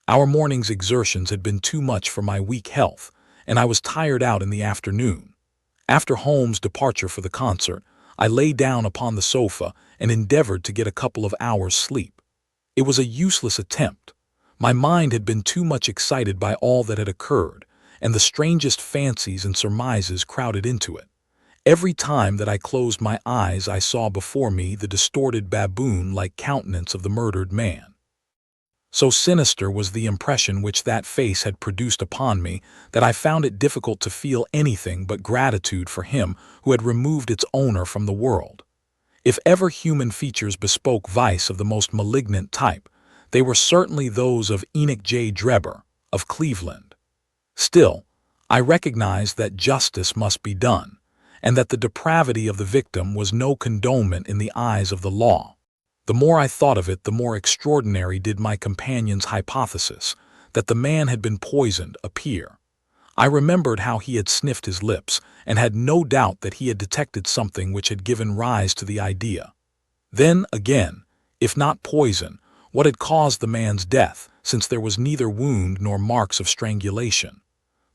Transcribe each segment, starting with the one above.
Our morning's exertions had been too much for my weak health, and I was tired out in the afternoon. After Holmes' departure for the concert, I lay down upon the sofa and endeavored to get a couple of hours' sleep. It was a useless attempt. My mind had been too much excited by all that had occurred, and the strangest fancies and surmises crowded into it. Every time that I closed my eyes, I saw before me the distorted baboon-like countenance of the murdered man. So sinister was the impression which that face had produced upon me that I found it difficult to feel anything but gratitude for him who had removed its owner from the world. If ever human features bespoke vice of the most malignant type, they were certainly those of Enoch J. Drebber, of Cleveland. Still, I recognized that justice must be done, and that the depravity of the victim was no condonement in the eyes of the law. The more I thought of it, the more extraordinary did my companion's hypothesis, that the man had been poisoned, appear. I remembered how he had sniffed his lips, and had no doubt that he had detected something which had given rise to the idea. Then, again, if not poison, what had caused the man's death, since there was neither wound nor marks of strangulation?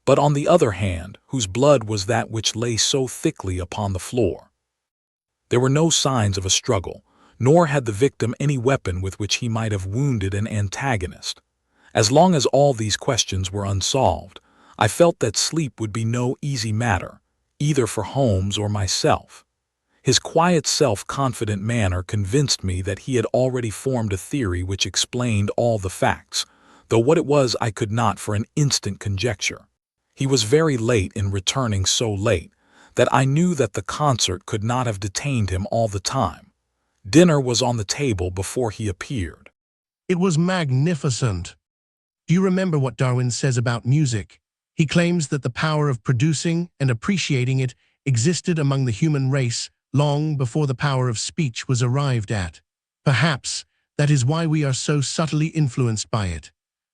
But on the other hand, whose blood was that which lay so thickly upon the floor? There were no signs of a struggle, nor had the victim any weapon with which he might have wounded an antagonist. As long as all these questions were unsolved, I felt that sleep would be no easy matter, either for Holmes or myself. His quiet, self-confident manner convinced me that he had already formed a theory which explained all the facts, though what it was I could not for an instant conjecture. He was very late in returning, so late that I knew that the concert could not have detained him all the time. Dinner was on the table before he appeared. It was magnificent. Do you remember what Darwin says about music? He claims that the power of producing and appreciating it existed among the human race long before the power of speech was arrived at. Perhaps that is why we are so subtly influenced by it.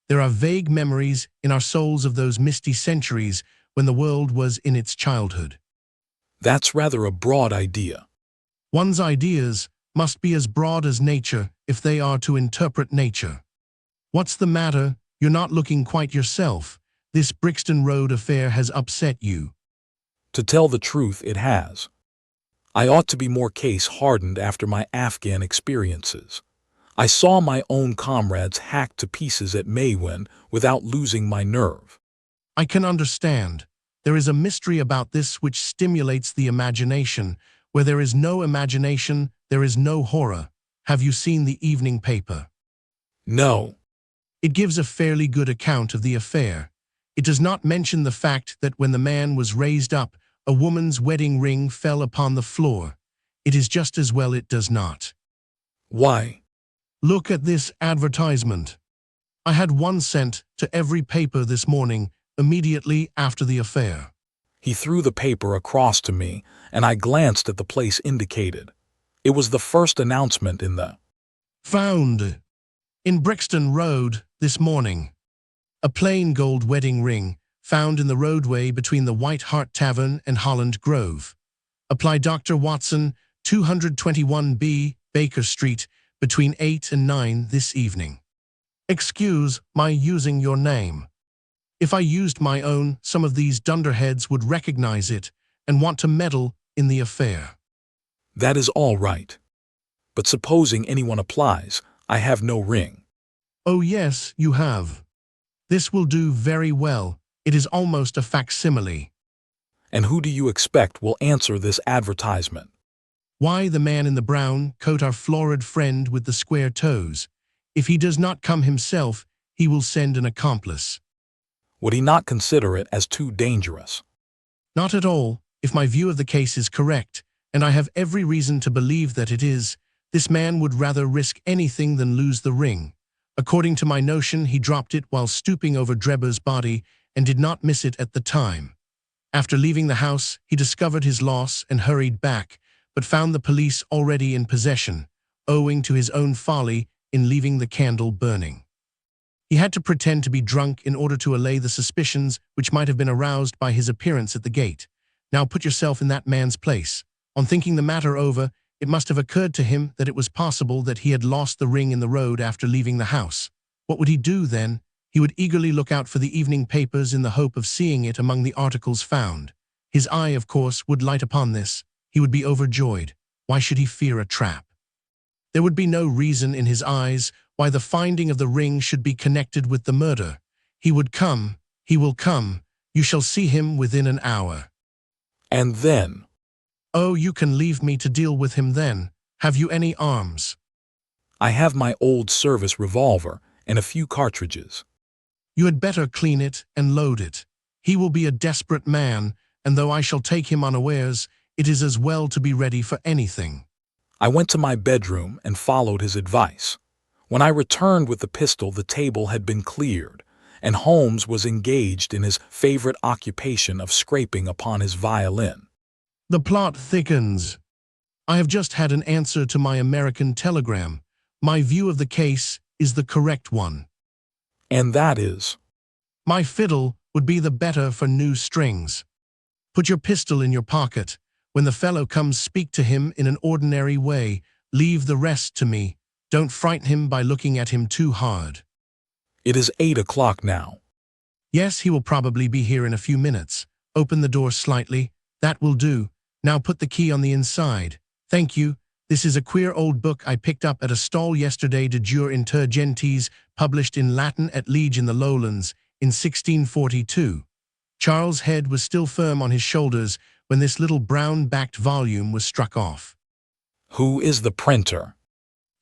There are vague memories in our souls of those misty centuries when the world was in its childhood. That's rather a broad idea. One's ideas must be as broad as nature if they are to interpret nature. What's the matter? You're not looking quite yourself. This Brixton Road affair has upset you. To tell the truth, it has. I ought to be more case-hardened after my Afghan experiences. I saw my own comrades hacked to pieces at Maywin without losing my nerve. I can understand. There is a mystery about this which stimulates the imagination. Where there is no imagination, there is no horror. Have you seen the evening paper? No. It gives a fairly good account of the affair. It does not mention the fact that when the man was raised up, a woman's wedding ring fell upon the floor. It is just as well it does not. Why? Look at this advertisement. I had one sent to every paper this morning, immediately after the affair. He threw the paper across to me, and I glanced at the place indicated. It was the first announcement in the Found in Brixton Road this morning. A plain gold wedding ring found in the roadway between the White Hart Tavern and Holland Grove. Apply Dr. Watson, 221B, Baker Street, between 8 and 9 this evening. Excuse my using your name. If I used my own, some of these dunderheads would recognize it and want to meddle in the affair. That is all right. But supposing anyone applies, I have no ring. Oh yes, you have. This will do very well. It is almost a facsimile. And who do you expect will answer this advertisement? Why, the man in the brown coat, our florid friend with the square toes. If he does not come himself, he will send an accomplice. Would he not consider it as too dangerous? Not at all, if my view of the case is correct, and I have every reason to believe that it is. This man would rather risk anything than lose the ring. According to my notion, he dropped it while stooping over Drebber's body and did not miss it at the time. After leaving the house, he discovered his loss and hurried back, but found the police already in possession, owing to his own folly in leaving the candle burning. He had to pretend to be drunk in order to allay the suspicions which might have been aroused by his appearance at the gate. Now put yourself in that man's place. On thinking the matter over, it must have occurred to him that it was possible that he had lost the ring in the road after leaving the house. What would he do then? He would eagerly look out for the evening papers in the hope of seeing it among the articles found. His eye, of course, would light upon this. He would be overjoyed. Why should he fear a trap? There would be no reason in his eyes why the finding of the ring should be connected with the murder. He would come. He will come. You shall see him within an hour. And then, Oh, you can leave me to deal with him then. Have you any arms? I have my old service revolver and a few cartridges. You had better clean it and load it. He will be a desperate man, and though I shall take him unawares, it is as well to be ready for anything. I went to my bedroom and followed his advice. When I returned with the pistol, the table had been cleared, and Holmes was engaged in his favorite occupation of scraping upon his violin. The plot thickens. I have just had an answer to my American telegram. My view of the case is the correct one. And that is, My fiddle would be the better for new strings. Put your pistol in your pocket. When the fellow comes, speak to him in an ordinary way. Leave the rest to me. Don't frighten him by looking at him too hard. it is 8 o'clock now. Yes, he will probably be here in a few minutes. Open the door slightly. That will do. Now put the key on the inside. Thank you. This is a queer old book I picked up at a stall yesterday, De Jure Inter Gentes, published in Latin at Liege in the Lowlands in 1642. Charles' head was still firm on his shoulders when this little brown-backed volume was struck off. Who is the printer?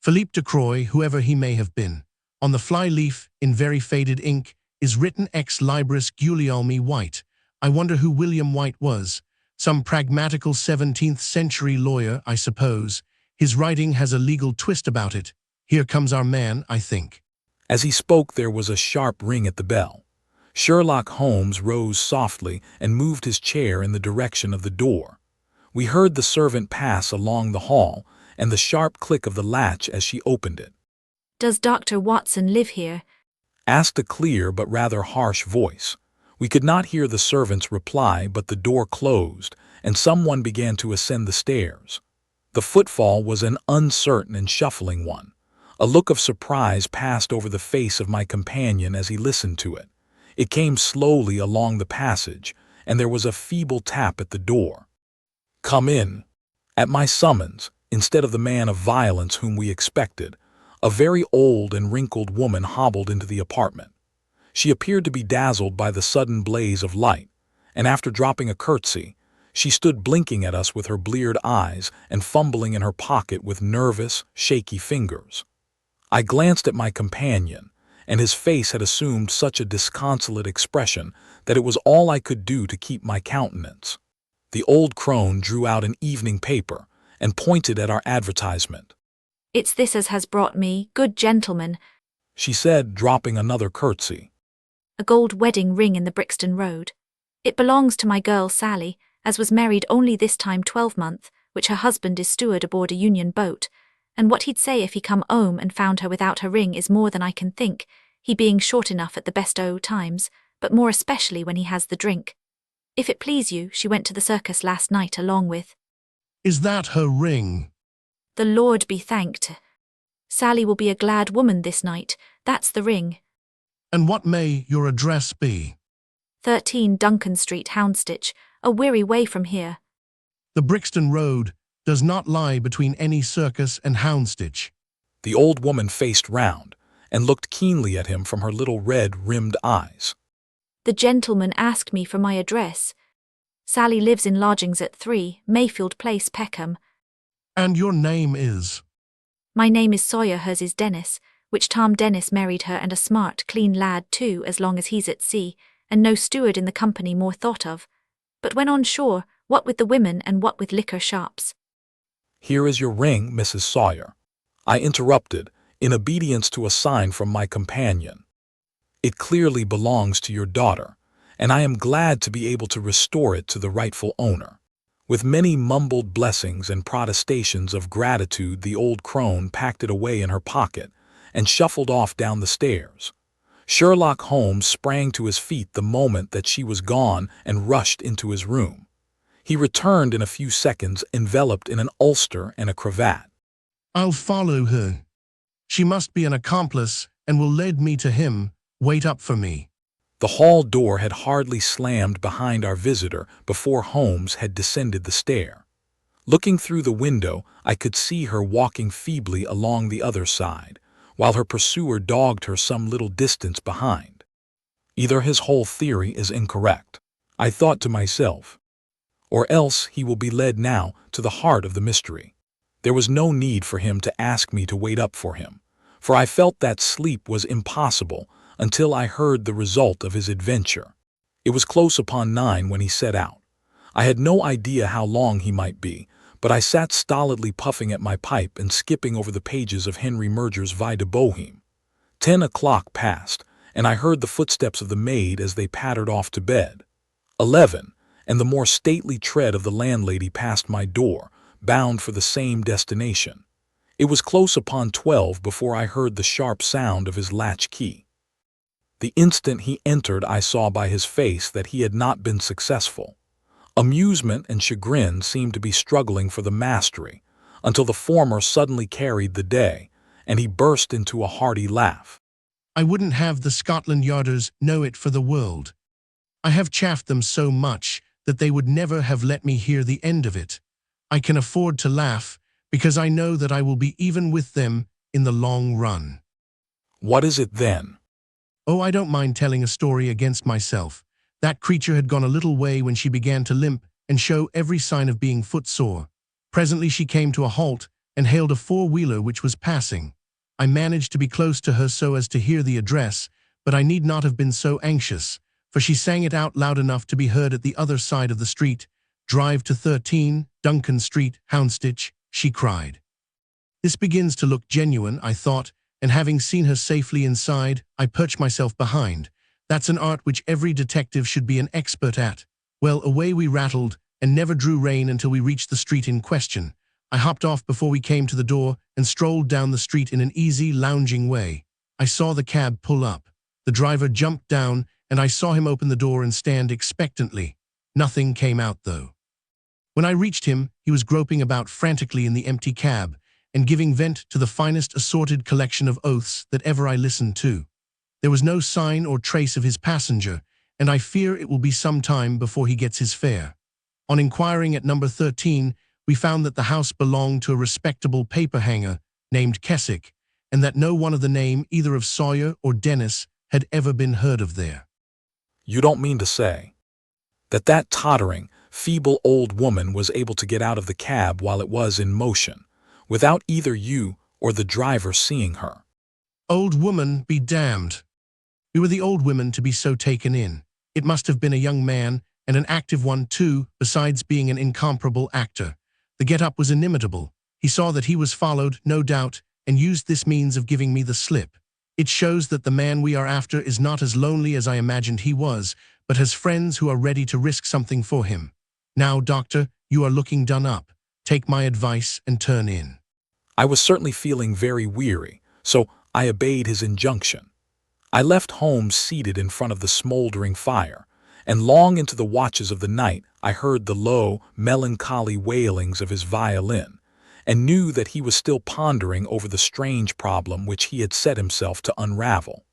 Philippe de Croix, whoever he may have been. On the fly-leaf, in very faded ink, is written Ex Libris Guglielmi White. I wonder who William White was. Some pragmatical 17th-century lawyer, I suppose. His writing has a legal twist about it. Here comes our man, I think. As he spoke, there was a sharp ring at the bell. Sherlock Holmes rose softly and moved his chair in the direction of the door. We heard the servant pass along the hall and the sharp click of the latch as she opened it. Does Dr. Watson live here? Asked a clear but rather harsh voice. We could not hear the servant's reply, but the door closed, and someone began to ascend the stairs. The footfall was an uncertain and shuffling one. A look of surprise passed over the face of my companion as he listened to it. It came slowly along the passage, and there was a feeble tap at the door. "Come in." At my summons, instead of the man of violence whom we expected, a very old and wrinkled woman hobbled into the apartment. She appeared to be dazzled by the sudden blaze of light, and after dropping a curtsy, she stood blinking at us with her bleared eyes and fumbling in her pocket with nervous, shaky fingers. I glanced at my companion, and his face had assumed such a disconsolate expression that it was all I could do to keep my countenance. The old crone drew out an evening paper and pointed at our advertisement. It's this as has brought me, good gentleman, She said, dropping another curtsy. a gold wedding ring in the Brixton Road. It belongs to my girl Sally, as was married only this time 12-month, which her husband is steward aboard a Union boat, and what he'd say if he come 'ome and found her without her ring is more than I can think, he being short enough at the best o' times, but more especially when he has the drink. If it please you, she went to the circus last night along with. Is that her ring? The Lord be thanked. Sally will be a glad woman this night, that's the ring. And what may your address be? 13 Duncan Street, Houndsditch, a weary way from here. The Brixton Road does not lie between any circus and Houndsditch. The old woman faced round and looked keenly at him from her little red-rimmed eyes. The gentleman asked me for my address. Sally lives in lodgings at 3 Mayfield Place, Peckham. And your name is? My name is Sawyer, hers is Dennis, which Tom Dennis married her, and a smart, clean lad too, as long as he's at sea, and no steward in the company more thought of. But when on shore, what with the women and what with liquor shops. "Here is your ring, Mrs. Sawyer," I interrupted, in obedience to a sign from my companion. "It clearly belongs to your daughter, and I am glad to be able to restore it to the rightful owner." With many mumbled blessings and protestations of gratitude, the old crone packed it away in her pocket and shuffled off down the stairs. Sherlock Holmes sprang to his feet the moment that she was gone and rushed into his room. He returned in a few seconds, enveloped in an ulster and a cravat. I'll follow her. She must be an accomplice and will lead me to him. Wait up for me." The hall door had hardly slammed behind our visitor before Holmes had descended the stair. Looking through the window, I could see her walking feebly along the other side, while her pursuer dogged her some little distance behind. Either his whole theory is incorrect, I thought to myself, or else he will be led now to the heart of the mystery. There was no need for him to ask me to wait up for him, for I felt that sleep was impossible until I heard the result of his adventure. It was close upon 9 when he set out. I had no idea how long he might be, but I sat stolidly puffing at my pipe and skipping over the pages of Henry Murger's Vie de Bohème. 10 o'clock passed, and I heard the footsteps of the maid as they pattered off to bed. 11, and the more stately tread of the landlady passed my door, bound for the same destination. It was close upon 12 before I heard the sharp sound of his latch key. The instant he entered, I saw by his face that he had not been successful. Amusement and chagrin seemed to be struggling for the mastery, until the former suddenly carried the day, and he burst into a hearty laugh. "I wouldn't have the Scotland Yarders know it for the world. I have chaffed them so much that they would never have let me hear the end of it. I can afford to laugh because I know that I will be even with them in the long run." What is it then? Oh, I don't mind telling a story against myself. That creature had gone a little way when she began to limp and show every sign of being footsore. Presently she came to a halt and hailed a four-wheeler which was passing. I managed to be close to her so as to hear the address, but I need not have been so anxious, for she sang it out loud enough to be heard at the other side of the street. "Drive to 13, Duncan Street, Houndsditch," she cried. This begins to look genuine, I thought, and having seen her safely inside, I perched myself behind. That's an art which every detective should be an expert at. Well, away we rattled, and never drew rein until we reached the street in question. I hopped off before we came to the door and strolled down the street in an easy, lounging way. I saw the cab pull up. The driver jumped down, and I saw him open the door and stand expectantly. Nothing came out, though. When I reached him, he was groping about frantically in the empty cab and giving vent to the finest assorted collection of oaths that ever I listened to. There was no sign or trace of his passenger, and I fear it will be some time before he gets his fare. On inquiring at number 13, we found that the house belonged to a respectable paper-hanger named Keswick, and that no one of the name either of Sawyer or Dennis had ever been heard of there. You don't mean to say that tottering, feeble old woman was able to get out of the cab while it was in motion, without either you or the driver seeing her? Old woman be damned. We were the old women to be so taken in. It must have been a young man, and an active one too, besides being an incomparable actor. The get-up was inimitable. He saw that he was followed, no doubt, and used this means of giving me the slip. It shows that the man we are after is not as lonely as I imagined he was, but has friends who are ready to risk something for him. Now, doctor, you are looking done up. Take my advice and turn in. I was certainly feeling very weary, so I obeyed his injunction. I left Holmes seated in front of the smoldering fire, and long into the watches of the night I heard the low, melancholy wailings of his violin, and knew that he was still pondering over the strange problem which he had set himself to unravel.